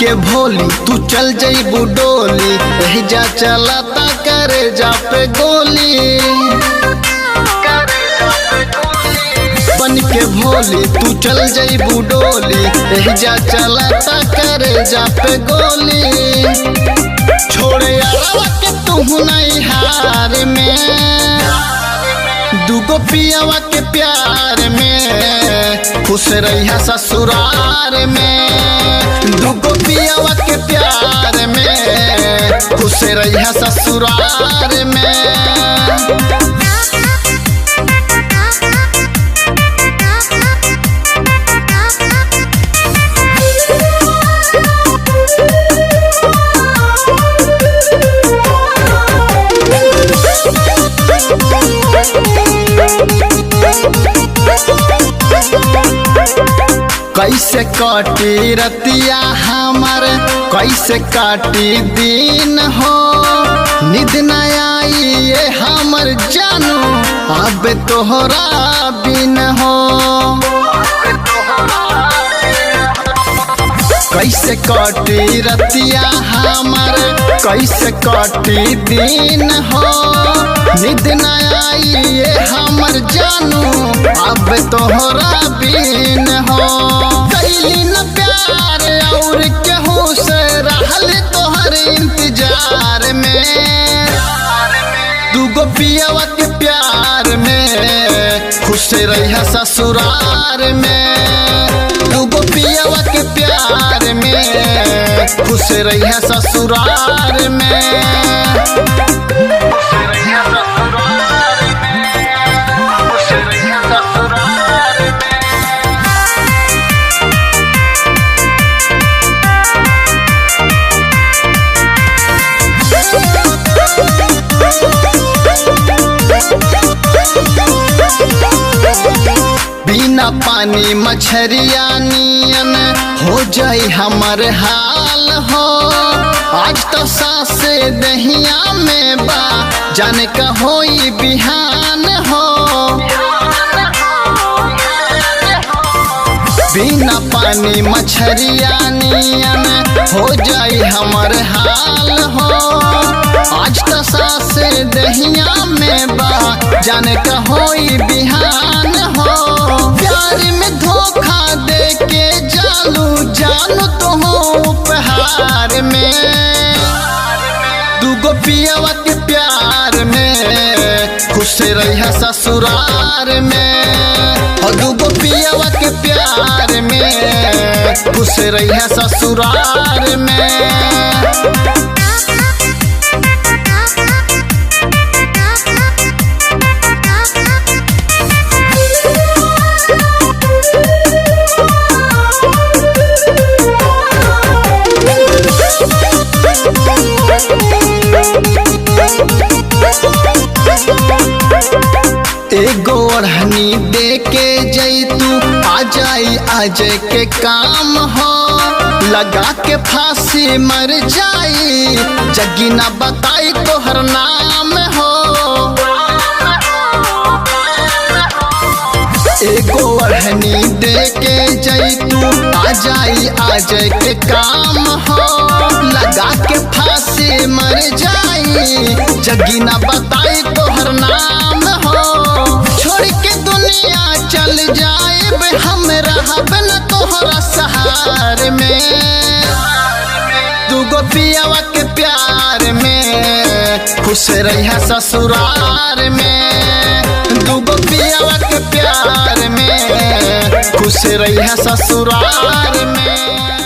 के भोली तू चल जइबू डोली, जा चलाता करे जा पे गोली। बन के भोली तू चल जइबू डोली, जा चलाता करे जा पे गोली। छोड़े यारवा के तू नहीं हार में, दूगो पियावा के प्यार में खुश रहिया ससुरार में। दूगो पियावा के प्यार में खुश रहिया ससुरार में। कैसे काटी रतिया हमार, कैसे काटी दिन हो, निद न आई ये हमर जानू अब तोहरा बिन हो। कैसे काटी रतिया हमार, कैसे काटी दिन हो, निद न आई ये हमर जानू अब तोहरा बिन हो। कैली न प्यार और केहू से रहल तोहर इंतजार में, दूगो पियावा के प्यार में खुश रहिया ससुरार में। दूगो पियावा के प्यार में खुश रहिया ससुरार में। बिना पानी मछरिया नियन हो जाई हमर हाल हो। आज तो सासे दहिया में बा, जाने का होई बिहान हो। बिना पानी मछरिया नियन हो जाई हमर हाल हो। आज तो सासे दहिया में बा, जाने का होई बिहान हो। प्यार में धोखा दे के जानू जानू तो हो उपहार में, दूगो पियावा के प्यार में खुश रहिया ससुरार में। और दूगो पियावा के प्यार में खुश रहिया ससुरार में। एगो ओढ़नी दे के जैतू आ जाई आज के काम हो। लगा के फांसी मर जाई जगी ना बताई तोहर नाम हो। एगो ओढ़नी दे के जैतू आ जाई आज के काम हो। लगा के फांसी मर जाई जगी ना बताई तोहर नाम हो। छोड़ के दुनिया चल जाए हम रहब न तोहरा सहार में, दूगो पियावा के प्यार में खुश रहिया ससुरार में। दूगो पियावा के प्यार में खुश रहिया ससुरार में।